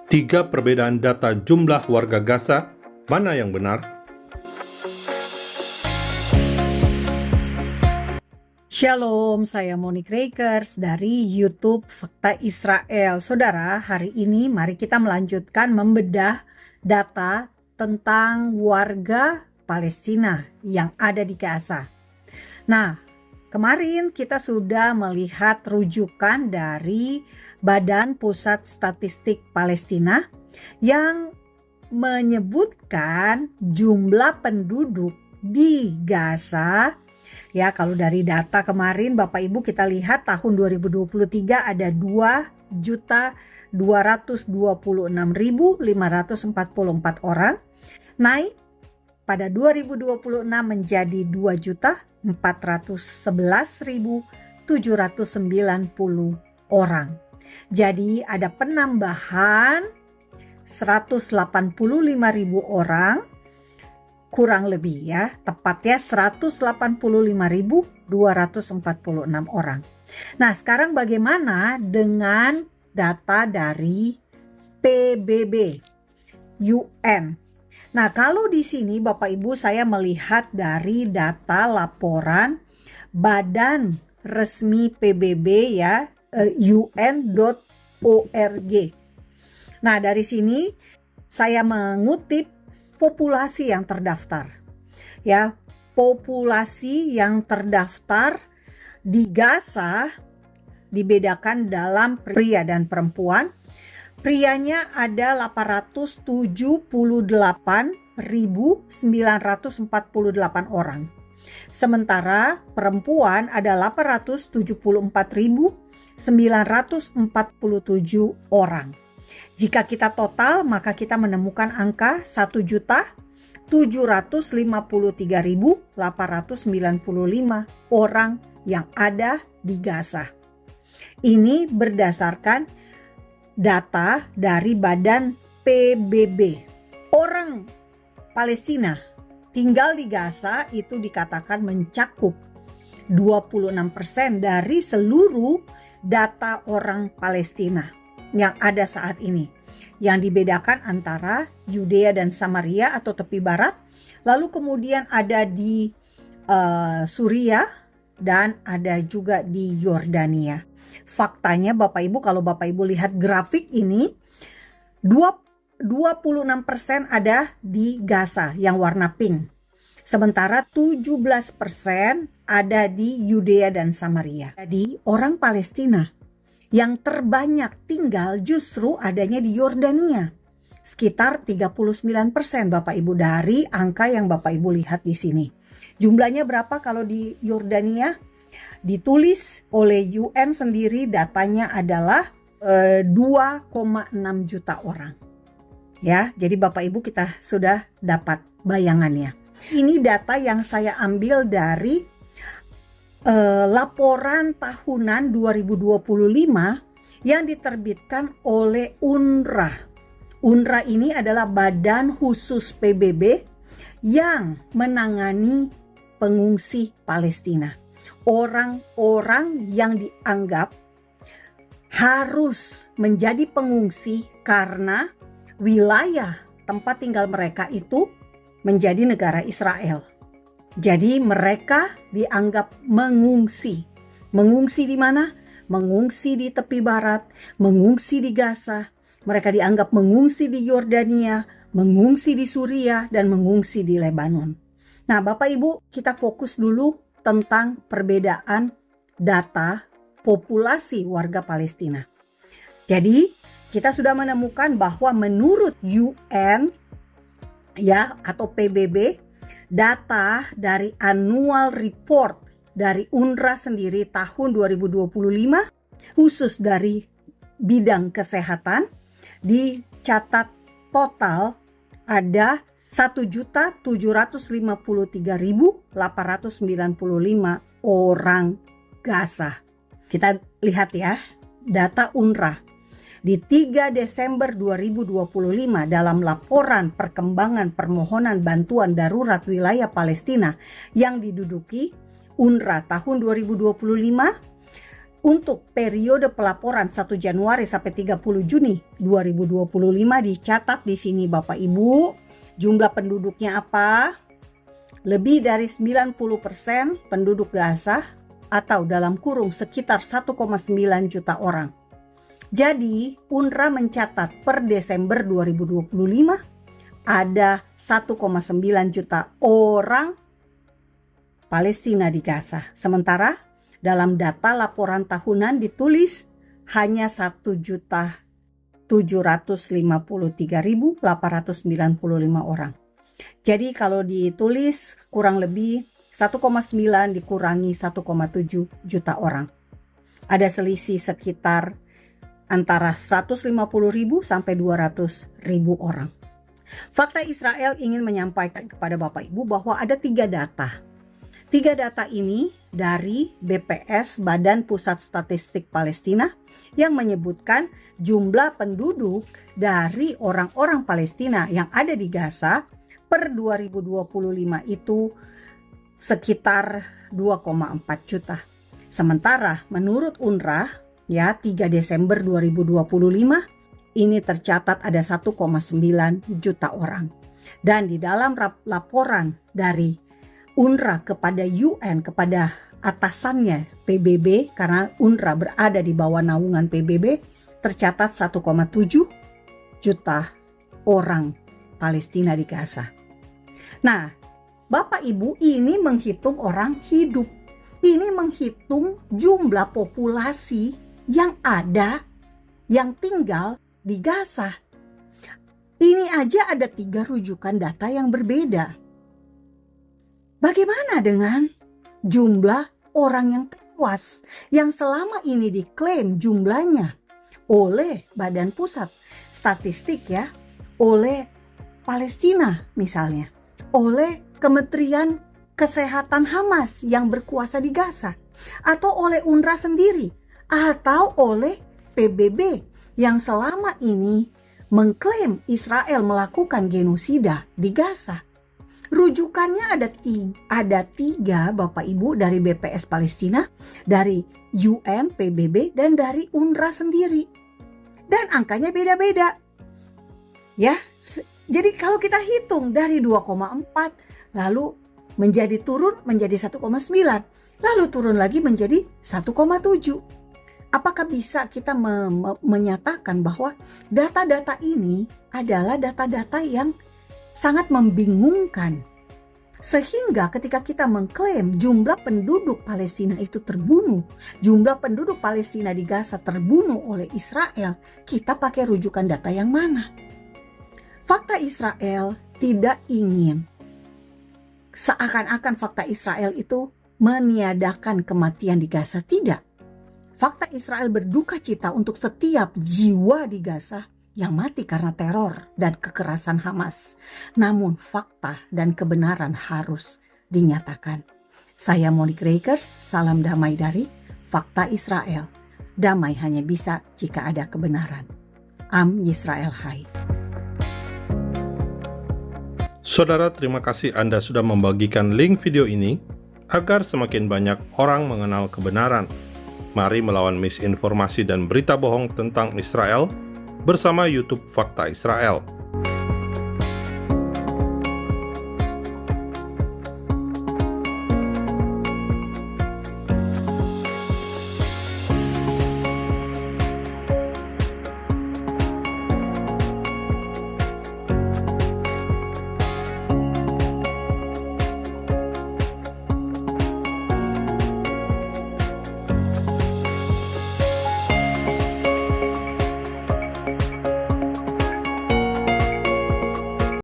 Tiga perbedaan data jumlah warga Gaza, mana yang benar? Shalom, saya Monique Rakers dari YouTube Fakta Israel. Saudara, hari ini mari kita melanjutkan membedah data tentang warga Palestina yang ada di Gaza. Nah, kemarin kita sudah melihat rujukan dari Badan Pusat Statistik Palestina yang menyebutkan jumlah penduduk di Gaza. Ya, kalau dari data kemarin Bapak Ibu kita lihat tahun 2023 ada 2.226.544 orang. Naik pada 2026 menjadi 2.411.790 orang. Jadi ada penambahan 185.000 orang. Kurang lebih ya, tepatnya 185.246 orang. Nah, sekarang bagaimana dengan data dari PBB UN? Nah, kalau di sini Bapak Ibu saya melihat dari data laporan Badan Resmi PBB ya, un.org. Nah, dari sini saya mengutip populasi yang terdaftar. Ya, populasi yang terdaftar di Gaza dibedakan dalam pria dan perempuan. Prianya ada 878.948 orang. Sementara perempuan ada 874.947 orang. Jika kita total, maka kita menemukan angka 1.753.895 orang yang ada di Gaza. Ini berdasarkan data dari Badan PBB. Orang Palestina tinggal di Gaza itu dikatakan mencakup 26% dari seluruh data orang Palestina yang ada saat ini, yang dibedakan antara Yudea dan Samaria atau tepi barat, lalu kemudian ada di Suriah dan ada juga di Yordania. Faktanya Bapak Ibu, kalau Bapak Ibu lihat grafik ini, 26% ada di Gaza yang warna pink, sementara 17% ada di Yudea dan Samaria. Jadi orang Palestina yang terbanyak tinggal justru adanya di Yordania, sekitar 39% Bapak Ibu dari angka yang Bapak Ibu lihat di sini. Jumlahnya berapa kalau di Yordania? Ditulis oleh UN sendiri, datanya adalah 2,6 juta orang. Ya, jadi Bapak Ibu kita sudah dapat bayangannya. Ini data yang saya ambil dari laporan tahunan 2025 yang diterbitkan oleh UNRWA. UNRWA ini adalah badan khusus PBB yang menangani pengungsi Palestina. Orang-orang yang dianggap harus menjadi pengungsi karena wilayah tempat tinggal mereka itu menjadi negara Israel. Jadi mereka dianggap mengungsi. Mengungsi di mana? Mengungsi di tepi barat, mengungsi di Gaza. Mereka dianggap mengungsi di Yordania, mengungsi di Suriah, dan mengungsi di Lebanon. Nah, Bapak Ibu, kita fokus dulu tentang perbedaan data populasi warga Palestina. Jadi, kita sudah menemukan bahwa menurut UN ya atau PBB, data dari annual report dari UNRWA sendiri tahun 2025 khusus dari bidang kesehatan dicatat total ada 1.753.895 orang Gaza. Kita lihat ya data UNRWA. Di 3 Desember 2025 dalam laporan perkembangan permohonan bantuan darurat wilayah Palestina yang diduduki UNRWA tahun 2025, Untuk periode pelaporan 1 Januari sampai 30 Juni 2025 dicatat di sini Bapak Ibu. Jumlah penduduknya apa? Lebih dari 90% penduduk Gaza atau dalam kurung sekitar 1,9 juta orang. Jadi UNRWA mencatat per Desember 2025 ada 1,9 juta orang Palestina di Gaza. Sementara dalam data laporan tahunan ditulis hanya 1.753.895 orang. Jadi kalau ditulis kurang lebih 1,9 dikurangi 1,7 juta orang. Ada selisih sekitar antara 150.000 sampai 200.000 orang. Fakta Israel ingin menyampaikan kepada Bapak Ibu bahwa ada 3 data. 3 data ini dari BPS Badan Pusat Statistik Palestina yang menyebutkan jumlah penduduk dari orang-orang Palestina yang ada di Gaza per 2025 itu sekitar 2,4 juta. Sementara menurut UNRWA 3 Desember 2025 ini tercatat ada 1,9 juta orang. Dan di dalam laporan dari UNRWA kepada UN, kepada atasannya PBB, karena UNRWA berada di bawah naungan PBB, tercatat 1,7 juta orang Palestina di Gaza. Nah, Bapak Ibu, ini menghitung orang hidup. Ini menghitung jumlah populasi yang ada, yang tinggal di Gaza. Ini aja ada 3 rujukan data yang berbeda. Bagaimana dengan jumlah orang yang tewas yang selama ini diklaim jumlahnya oleh Badan Pusat Statistik oleh Palestina misalnya, oleh Kementerian Kesehatan Hamas yang berkuasa di Gaza, atau oleh UNRWA sendiri, atau oleh PBB yang selama ini mengklaim Israel melakukan genosida di Gaza. Rujukannya ada tiga Bapak Ibu, dari BPS Palestina, dari UN, PBB, dan dari UNRWA sendiri. Dan angkanya beda-beda. Ya, jadi kalau kita hitung dari 2,4 lalu menjadi turun menjadi 1,9, lalu turun lagi menjadi 1,7. Apakah bisa kita menyatakan bahwa data-data ini adalah data-data yang sangat membingungkan, sehingga ketika kita mengklaim jumlah penduduk Palestina itu terbunuh, jumlah penduduk Palestina di Gaza terbunuh oleh Israel, kita pakai rujukan data yang mana? Fakta Israel tidak ingin seakan-akan fakta Israel itu meniadakan kematian di Gaza. Tidak. Fakta Israel berduka cita untuk setiap jiwa di Gaza yang mati karena teror dan kekerasan Hamas. Namun fakta dan kebenaran harus dinyatakan. Saya Monique Rakers, salam damai dari Fakta Israel. Damai hanya bisa jika ada kebenaran. Am Yisrael Hai. Saudara, terima kasih Anda sudah membagikan link video ini agar semakin banyak orang mengenal kebenaran. Mari melawan misinformasi dan berita bohong tentang Israel bersama YouTube Fakta Israel.